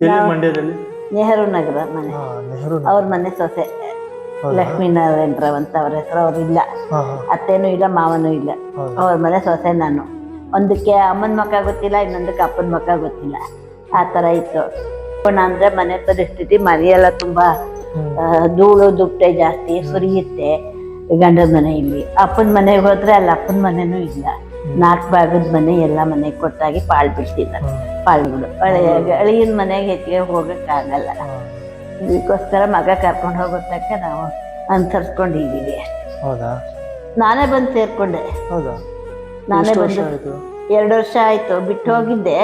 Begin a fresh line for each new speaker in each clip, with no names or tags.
ಎಲ್ಲಿ ಮಂಡ್ಯದಲ್ಲಿ?
ನೆಹರು ನಗರ ಮನೆ.
ನೆಹರು
ಅವ್ರ ಮನೆ ಸೊಸೆ ಲಕ್ಷ್ಮೀನಾರಾಯಣರಾವ್ ಅಂತ ಅವ್ರ ಹೆಸರು. ಅವ್ರು ಇಲ್ಲ, ಅತ್ತೇನೂ ಇಲ್ಲ, ಮಾವನೂ ಇಲ್ಲ. ಅವ್ರ ಮನೆ ಸೊಸೆ ನಾನು. ಒಂದಕ್ಕೆ ಅಮ್ಮನ ಮಕ್ಕ ಗೊತ್ತಿಲ್ಲ, ಇನ್ನೊಂದಕ್ಕೆ ಅಪ್ಪನ ಮಕ್ಕ ಗೊತ್ತಿಲ್ಲ. ಆ ಥರ ಇತ್ತು. ಅಂದ್ರೆ ಮನೆ ಪರಿಸ್ಥಿತಿ, ಮನೆಯೆಲ್ಲ ತುಂಬ ಧೂಳು ದುಪ್ಪಟೆ ಜಾಸ್ತಿ, ಸುರಿಯುತ್ತೆ. ಗಂಡನ ಮನೆ ಇಲ್ಲಿ. ಅಪ್ಪನ ಮನೆಗೆ ಹೋದ್ರೆ ಅಲ್ಲಿ ಅಪ್ಪನ ಮನೆನೂ ಇಲ್ಲ. 4 ಭಾಗದ ಮನೆ, ಎಲ್ಲ ಮನೆಗೆ ಕೊಟ್ಟಾಗಿ ಪಾಳು ಬಿಡ್ತಿದ್ದಾರೆ. ಪಾಳುಗಳು ಅಳಿಯನ ಮನೆಗೆ ಹೆಚ್ಚಿಗೆ ಹೋಗೋಕ್ಕಾಗಲ್ಲ. ಇದಕ್ಕೋಸ್ಕರ ಮಗ ಕರ್ಕೊಂಡು ಹೋಗೋ ತನಕ ನಾವು ಅನುಸರಿಸ್ಕೊಂಡಿದ್ದೀವಿ ಅಷ್ಟೇ.
ಹೌದಾ?
ನಾನೇ ಬಂದು ಸೇರ್ಕೊಂಡೆ.
ಹೌದಾ?
ನಾನೇ ಬಂದು 2 ವರ್ಷ ಆಯ್ತು. ಬಿಟ್ಟು ಹೋಗಿದ್ದೆ,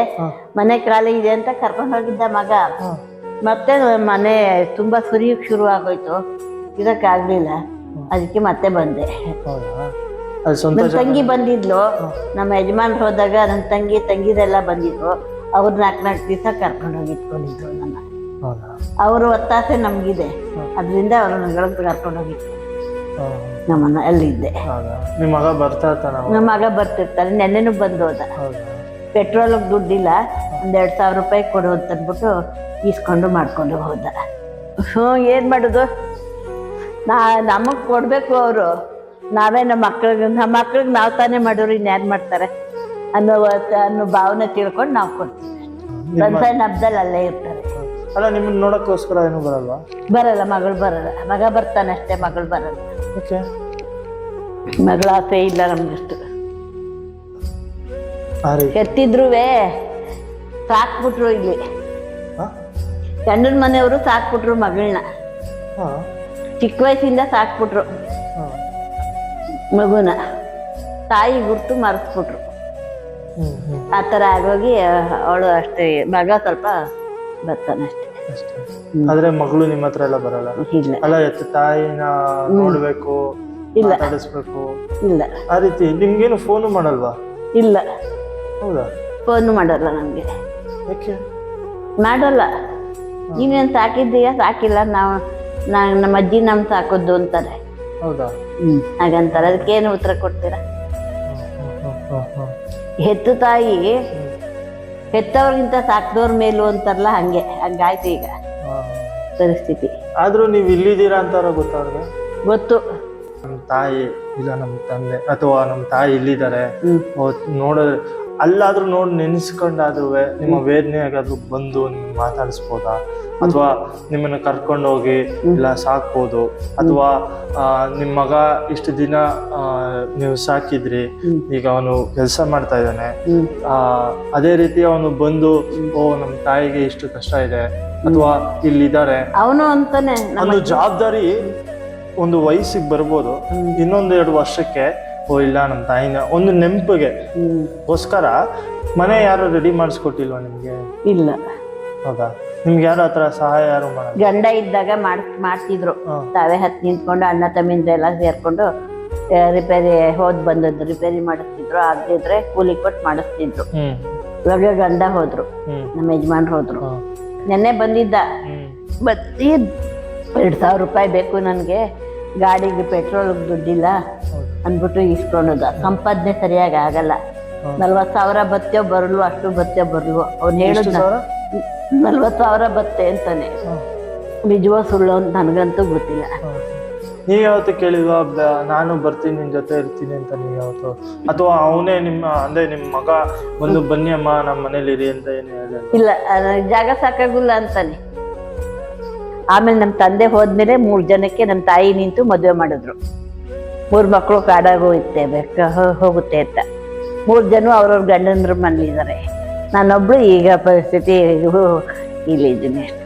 ಮನೆ ಖಾಲಿ ಇದೆ ಅಂತ ಕರ್ಕೊಂಡು ಹೋಗಿದ್ದ ಮಗ. ಮತ್ತೆ ಮನೆ ತುಂಬಾ ಸುರಿಯಕ್ಕೆ ಶುರು ಆಗೋಯ್ತು, ಇರಕ್ಕಾಗ್ಲಿಲ್ಲ. ಅದಕ್ಕೆ ಮತ್ತೆ ಬಂದೆ. ನನ್ನ ತಂಗಿ ಬಂದಿದ್ಲು, ನಮ್ಮ ಯಜಮಾನ್ರು ಹೋದಾಗ ನನ್ನ ತಂಗಿರೆಲ್ಲ ಬಂದಿದ್ರು. ಅವ್ರು 4 ದಿವಸ ಕರ್ಕೊಂಡು ಹೋಗಿ ಇಟ್ಕೊಂಡಿದ್ರು ನನ್ನ. ಅವರು ಒತ್ತಾಸೆ ನಮ್ಗಿದೆ, ಅದರಿಂದ ಅವ್ರನ್ನ ಕರ್ಕೊಂಡು ಹೋಗಿತ್ತು. ನಮ್ಮನ್ನ ಅಲ್ಲಿದ್ದೆ.
ನಿಮ್ಮ ಮಗ ಬರ್ತಾ ಇರ್ತಾನೆ?
ನಮ್ಮ ಮಗ ಬರ್ತಿರ್ತಾರೆ. ನೆನ್ನೆನೂ ಬಂದು ಹೋದ. ಪೆಟ್ರೋಲಿಗೆ ದುಡ್ಡಿಲ್ಲ, 1,000 ರೂಪಾಯಿ ಕೊಡು ಅಂತ ಅಂದ್ಬಿಟ್ಟು ಈಸ್ಕೊಂಡು ಮಾಡ್ಕೊಂಡು ಹೋದ. ಏನು ಮಾಡೋದು, ನಮಗೆ ಕೊಡಬೇಕು ಅವರು. ನಾವೇ ನಮ್ಮ ಮಕ್ಳಿಗೆ ನಾವು ತಾನೇ ಮಾಡೋರು, ಇನ್ಯಾರು ಮಾಡ್ತಾರೆ ಅನ್ನೋ ಭಾವನೆ ತಿಳ್ಕೊಂಡು ನಾವು ಕೊಡ್ತೀವಿ. ಸಣ್ಣ ಹಬ್ಬದಲ್ಲಿ ಅಲ್ಲೇ ಇರ್ತಾರೆ.
ಅಲ್ಲ, ನಿಮ್ಮನ್ನ ನೋಡೋಕ್ಕೋಸ್ಕರ ಏನು ಬರಲ್ವಾ?
ಬರಲ್ಲ, ಮಗಳು ಬರಲ್ಲ. ಮಗ ಬರ್ತಾನೆ ಅಷ್ಟೇ, ಮಗಳು ಬರಲ್ಲ.
ಓಕೆ.
ಮಗಳ ಆಸೆ ಇಲ್ಲ ನಮ್ಗಷ್ಟು. ಎತ್ತಿದ್ರು ಸಾಕ್ಬಿಟ್ರು. ಇಲ್ಲಿ ಗಂಡನ ಮನೆಯವರು ಸಾಕ್ಬಿಟ್ರು ಮಗಳನ್ನ. ಚಿಕ್ಕ ವಯಸ್ಸಿಂದ ಸಾಕ್ಬಿಟ್ರು ಮಗುನ. ತಾಯಿ ಗುರ್ತು ಮರೆಸ್ಬಿಟ್ರು. ಆ ಥರ ಆಗೋಗಿ ಅವಳು ಅಷ್ಟೇ. ಮಗ ಸ್ವಲ್ಪ ಬರ್ತಾನೆ ಅಷ್ಟೇ.
ಆದ್ರೆ ಮಗಳು ನಿಮ್ಮ ಹತ್ರ ಎಲ್ಲ ಬರಲ್ಲ?
ಇಲ್ಲ.
ಅಲ್ಲ, ತಾಯಿನ ನೋಡ್ಬೇಕು,
ಇಲ್ಲ,
ಮಾತಾಡಿಸ್ಬೇಕು,
ಇಲ್ಲ.
ಆ ರೀತಿ ನಿಮ್ಗೇನು ಫೋನು ಮಾಡಲ್ವಾ?
ಇಲ್ಲ.
ಹೌದಾ?
ಫೋನು ಮಾಡಲ್ಲ ನಮ್ಗೆ.
ಯಾಕೆ
ಮಾಡಲ್ಲ? ನೀನೇನು ಸಾಕಿದ್ದೀಯಾ? ಸಾಕಿಲ್ಲ. ನಮ್ಮ ಅಜ್ಜಿ ಸಾಕೋದು ಅಂತಾರೆ.
ಹೌದಾ?
ಹಾಗಂತಾರೆ. ಅದಕ್ಕೇನು ಉತ್ತರ ಕೊಡ್ತೀರಾ? ಹೆತ್ತು ತಾಯಿ ಹೆತ್ತವ್ರಿಗಿಂತ ಸಾಕಿದವ್ರ ಮೇಲೂ ಅಂತಾರಲ್ಲ, ಹಂಗಾಯ್ತು ಈಗ ಪರಿಸ್ಥಿತಿ.
ಆದ್ರೂ ನೀವು ಇಲ್ಲಿದ್ದೀರಾ ಅಂತಾರ ಗೊತ್ತವ್ರಿಗೆ?
ಗೊತ್ತು.
ನಮ್ಮ ತಾಯಿ ಇಲ್ಲ, ನಮ್ಮ ತಂದೆ ಅಥವಾ ನಮ್ಮ ತಾಯಿ ಇಲ್ಲಿದ್ದಾರೆ ನೋಡಿದ್ರೆ, ಅಲ್ಲಾದ್ರೂ ನೋಡಿ ನೆನೆಸ್ಕೊಂಡಾದ್ರೂ ನಿಮ್ಮ ವೇದನೆಗಾದ್ರೂ ಬಂದು ನಿಮ್ಗೆ ಮಾತಾಡಿಸ್ಬೋದಾ? ಅಥವಾ ನಿಮ್ಮನ್ನ ಕರ್ಕೊಂಡು ಹೋಗಿ ಇಲ್ಲ ಸಾಕ್ಬೋದು? ಅಥವಾ ನಿಮ್ಮ ಮಗ ಇಷ್ಟು ದಿನ ನೀವು ಸಾಕಿದ್ರಿ, ಈಗ ಅವನು ಕೆಲಸ ಮಾಡ್ತಾ ಇದ್ದಾನೆ, ಅದೇ ರೀತಿ ಅವನು ಬಂದು ನಮ್ಮ ತಾಯಿಗೆ ಇಷ್ಟು ಕಷ್ಟ ಇದೆ ಅಥವಾ ಇಲ್ಲಿದ್ದಾರೆ
ಅವನು ಅಂತಾನೆ.
ಒಂದು ಜವಾಬ್ದಾರಿ ಒಂದು ವಯಸ್ಸಿಗೆ ಬರ್ಬೋದು, ಇನ್ನೊಂದು 2 ವರ್ಷಕ್ಕೆ ಇಲ್ಲ ನಮ್ಮ ತಾಯಿನ ಒಂದು ನೆನಪಿಗೆ ಗೋಸ್ಕರ ಮನೆ ಯಾರು ರೆಡಿ ಮಾಡಿಸ್ಕೊಟ್ಟಿಲ್ವಾ ನಿಮ್ಗೆ?
ಇಲ್ಲ.
ಹೌದಾ? ನಿಮ್ಗೆ ಯಾರು ಆತರ ಸಹಾಯ ಯಾರು ಮಾಡಲ್ಲ?
ಗಂಡ ಇದ್ದಾಗ ಮಾಡ್ತಿದ್ರು. ತಾವೇ ಹತ್ತು ನಿಂತ್ಕೊಂಡು ಅಣ್ಣ ತಮ್ಮಿಂದ್ರೆಲ್ಲ ಸೇರ್ಕೊಂಡು ರಿಪೇರಿ ಬಂದದ್ದು ರಿಪೇರಿ ಮಾಡಿಸ್ತಿದ್ರು. ಆಗದಿದ್ರೆ ಕೂಲಿ ಕೊಟ್ಟು ಮಾಡಿಸ್ತಿದ್ರು. ಇವಾಗ ಗಂಡ ಹೋದ್ರು, ನಮ್ಮ ಯಜಮಾನ್ರು ಹೋದ್ರು. ನೆನ್ನೆ ಬಂದಿದ್ದ. 2,000 ರೂಪಾಯಿ ಬೇಕು ನನಗೆ, ಗಾಡಿಗೆ ಪೆಟ್ರೋಲ್ಗೆ ದುಡ್ಡಿಲ್ಲ ಅಂದ್ಬಿಟ್ಟು ಇಸ್ಕೊಂಡದ. ಸಂಪಾದನೆ ಸರಿಯಾಗಿ ಆಗಲ್ಲ. 40,000 ಬತ್ತೋ ಬರಲ್ವೋ, ಅಷ್ಟು ಬತ್ತೋ ಬರಲ್ವೋ. ಅವ್ನು ಹೇಳಿದ 40,000 ಬತ್ತೆ ಅಂತಾನೆ. ನಿಜವೋ ಸುಳ್ಳು ಅಂತ ನನಗಂತೂ ಗೊತ್ತಿಲ್ಲ.
ನೀವ್ ಯಾವತ್ತು ಕೇಳಿಲ್ವಾ ನಾನು ಬರ್ತೀನಿ ನಿನ್ ಜೊತೆ ಇರ್ತೀನಿ ಅಂತ? ನೀವ್ ಯಾವತ್ತು? ಅಥವಾ ಅವನೇ ನಿಮ್ಮ ಮಗ ಒಂದು ಬನ್ನಿ ಅಮ್ಮ ನಮ್ಮ ಮನೇಲಿ ಇರಿ ಅಂತ ಏನು ಹೇಳಿಲ್ಲ?
ಇಲ್ಲ, ಜಾಗ ಸಾಕಾಗಿಲ್ಲ ಅಂತಾನೆ. ಆಮೇಲೆ ನಮ್ಮ ತಂದೆ ಹೋದ್ಮೇಲೆ 3 ಜನಕ್ಕೆ ನಮ್ಮ ತಾಯಿ ನಿಂತು ಮದುವೆ ಮಾಡಿದ್ರು. 3 ಮಕ್ಕಳು ಹೋಗುತ್ತೆ ಅಂತ 3 ಜನ ಅವ್ರವ್ರ ಗಂಡಂದ್ರ ಮನೇಲಿದ್ದಾರೆ. ನಾನೊಬ್ಳು ಈಗ ಪರಿಸ್ಥಿತಿ ಇಲ್ಲಿದ್ದೀನಿ ಅಷ್ಟೆ.